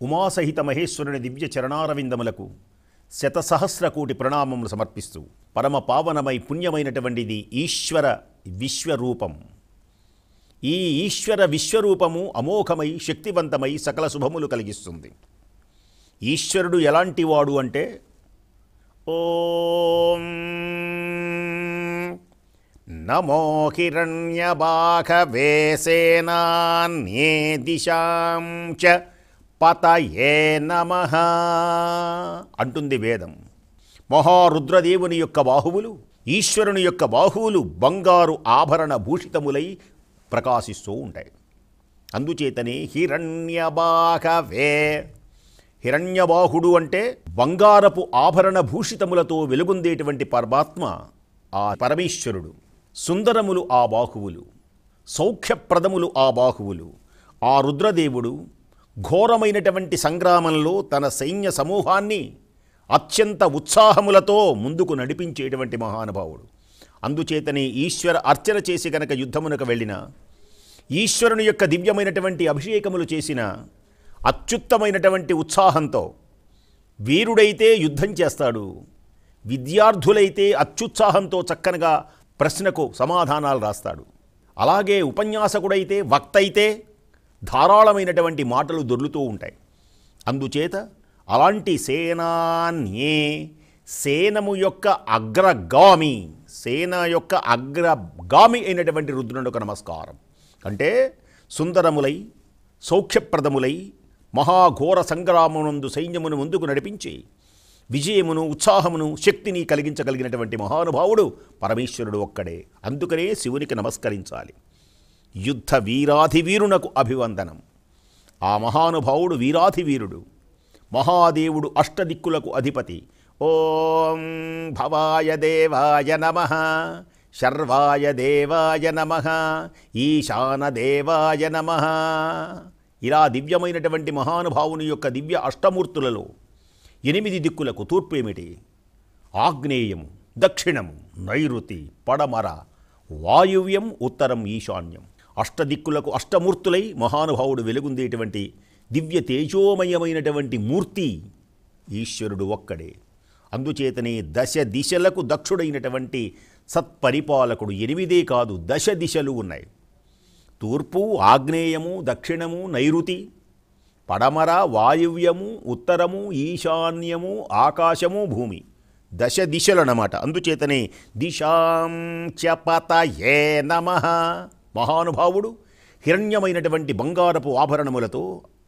ఉమాసహిత మహేశ్వరుని దివ్య చరణారవిందములకు శతసహస్రకోటి ప్రణామములు సమర్పిస్తూ పరమ పావనమై పుణ్యమైనటువంటిది ఈశ్వర విశ్వరూపం. ఈ ఈశ్వర విశ్వరూపము అమోఘమై శక్తివంతమై సకల శుభములు కలిగిస్తుంది. ఈశ్వరుడు ఎలాంటి వాడు అంటే ఓం నమో హిరణ్యబాహవే సేనాన్యే దిశాం చ పతయే నమః అంటుంది వేదం. మహారుద్రదేవుని యొక్క బాహువులు, ఈశ్వరుని యొక్క బాహువులు బంగారు ఆభరణ భూషితములై ప్రకాశిస్తూ ఉంటాయి. అందుచేతనే హిరణ్యబాహవే, హిరణ్యబాహుడు అంటే బంగారపు ఆభరణ భూషితములతో వెలుగొందేటువంటి పరమాత్మ ఆ పరమేశ్వరుడు. సుందరములు ఆ బాహువులు, సౌఖ్యప్రదములు ఆ బాహువులు. ఆ రుద్రదేవుడు ఘోరమైనటువంటి సంగ్రామంలో తన సైన్య సమూహాన్ని అత్యంత ఉత్సాహములతో ముందుకు నడిపించేటువంటి మహానుభావుడు. అందుచేతనే ఈశ్వర అర్చన చేసి గనక యుద్ధమునకు వెళ్ళిన, ఈశ్వరుని యొక్క దివ్యమైనటువంటి అభిషేకములు చేసిన అత్యుత్తమైనటువంటి ఉత్సాహంతో వీరుడైతే యుద్ధం చేస్తాడు, విద్యార్థులైతే అత్యుత్సాహంతో చక్కనగా ప్రశ్నకు సమాధానాలు రాస్తాడు. అలాగే ఉపన్యాసకుడైతే, వక్త అయితే ధారాళమైనటువంటి మాటలు దొర్లుతూ ఉంటాయి. అందుచేత అలాంటి సేనాన్యే, సేనము యొక్క అగ్రగామి, సేన యొక్క అగ్రగామి అయినటువంటి రుద్రునికి నమస్కారం. అంటే సుందరములై సౌఖ్యప్రదములై మహాఘోర సంగ్రామమునందు సైన్యమును ముందుకు నడిపించి విజయమును, ఉత్సాహమును, శక్తిని కలిగించగలిగినటువంటి మహానుభావుడు పరమేశ్వరుడు ఒక్కడే. అందుకనే శివునికి నమస్కరించాలి. యుద్ధ వీరాధివీరునకు అభివందనం. ఆ మహానుభావుడు వీరాధివీరుడు, మహాదేవుడు, అష్టదిక్కులకు అధిపతి. ఓం భవాయ దేవాయ నమః, శర్వాయ దేవాయ నమః, ఈశాన దేవాయ నమః. ఇలా దివ్యమైనటువంటి మహానుభావుని యొక్క దివ్య అష్టమూర్తులలో 8 దిక్కులకు తూర్పు ఏమిటి? ఆగ్నేయము, దక్షిణము, నైరుతి, పడమర, వాయువ్యం, ఉత్తరం, ఈశాన్యం. అష్టదిక్కులకు అష్టమూర్తులై మహానుభావుడు వెలుగుందేటువంటి దివ్య తేజోమయమైనటువంటి మూర్తి ఈశ్వరుడు ఒక్కడే. అందుచేతనే దశ దిశలకు దక్షుడైనటువంటి సత్పరిపాలకుడు. 8 కాదు, 10 దిశలు ఉన్నాయి. తూర్పు, ఆగ్నేయము, దక్షిణము, నైరుతి, పడమర, వాయువ్యము, ఉత్తరము, ఈశాన్యము, ఆకాశము, భూమి. 10 దిశలన్నమాట. అందుచేతనే దిశాం చ పతయే నమః. మహానుభావుడు హిరణ్యమైనటువంటి బంగారపు ఆభరణములతో,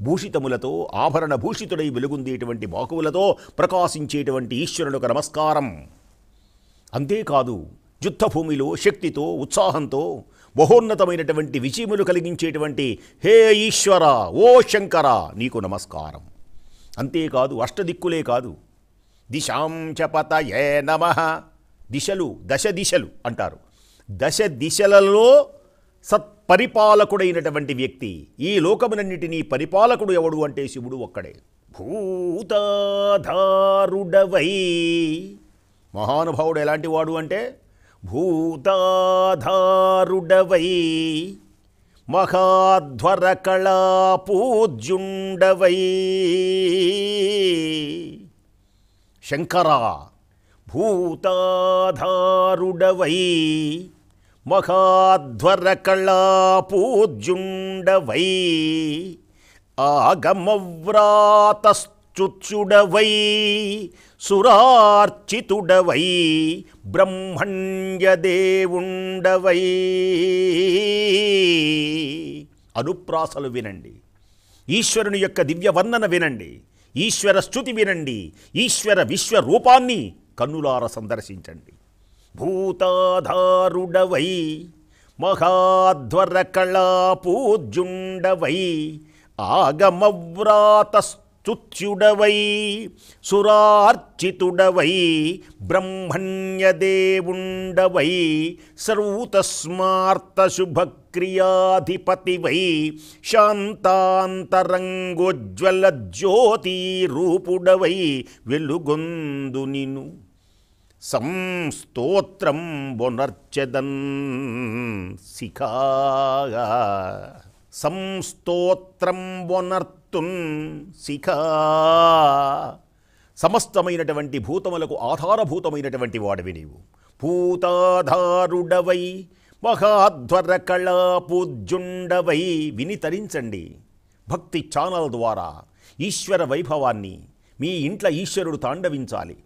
భూషితములతో, ఆభరణ భూషితుడై వెలుగుందేటువంటి బాహువులతో ప్రకాశించేటువంటి ఈశ్వరునికి నమస్కారం. అంతేకాదు, యుద్ధభూమిలో శక్తితో, ఉత్సాహంతో బహోన్నతమైనటువంటి విజయములు కలిగించేటువంటి హే ఈశ్వర, ఓ శంకర, నీకు నమస్కారం. అంతేకాదు, అష్టదిక్కులే కాదు, దిశాం చ పతయే నమః. దిశలు, 10 దిశలు అంటారు. 10 దిశలలో సత్పరిపాలకుడైనటువంటి వ్యక్తి, ఈ లోకములన్నిటినీ పరిపాలకుడు ఎవడు అంటే శివుడు ఒక్కడే. భూతాధారుడవై, మహానుభావుడు ఎలాంటి వాడు అంటే భూతాధారుడవై, మహాధ్వర కళా పూజ్యుండవై. శంకర, భూతాధారుడవై, మహాధ్వర కళా పూజ్యుండవై, ఆగమవ్రాతశ్చుచ్యుడవై, సురార్చితుడవై, బ్రహ్మణ్యదేవుండవై. అనుప్రాసలు వినండి, ఈశ్వరుని యొక్క దివ్య వర్ణన వినండి, ఈశ్వర స్తుతి వినండి, ఈశ్వర విశ్వరూపాన్ని కన్నులార సందర్శించండి. భూతాధారుడవై, మహాధ్వర కళా పూజ్యుండవై, ఆగమవ్రాతస్తుచ్యుడవై, సురార్చితుడవై, బ్రహ్మణ్యదేవుండవై, సర్వతస్మార్తశుభక్రియాధిపతివై, శాంతాంతరంగోజ్వల జ్యోతిరూపుడవై వెలుగొందు నిను సంస్తోత్రం బొనర్చెదన్ శిఖాగా. సంస్తోత్రం వనర్తున్ శిఖా. సమస్తమైనటువంటి భూతములకు ఆధారభూతమైనటువంటి వాడివి నీవు. భూతాధారుడవై మహాధ్వర కళా పూజ్యుండవై. విని తరించండి భక్తి ఛానల్ ద్వారా ఈశ్వర వైభవాన్ని. మీ ఇంట్ల ఈశ్వరుడు తాండవించాలి.